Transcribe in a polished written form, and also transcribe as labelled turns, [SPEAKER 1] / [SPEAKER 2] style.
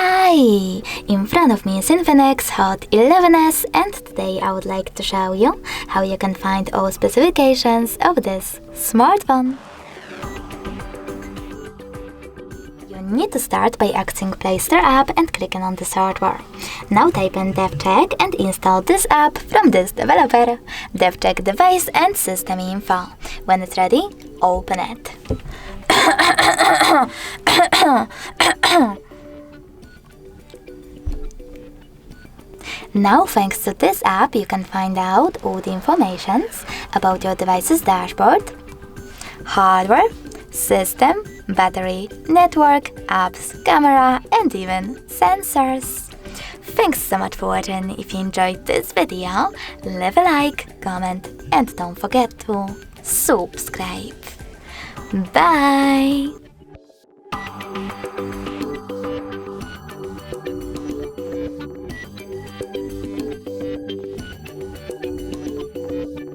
[SPEAKER 1] Hi! In front of me is INFINIX Hot 11s, and today I would like to show you how you can find all specifications of this smartphone. You need to start by accessing Play Store app and clicking on this hardware. Now type in DevCheck and install this app from this developer. DevCheck device and system info. When it's ready, open it. Now, thanks to this app, you can find out all the information about your device's dashboard, hardware, system, battery, network, apps, camera, and even sensors. Thanks so much for watching. If you enjoyed this video, leave a like, comment, and don't forget to subscribe. Bye!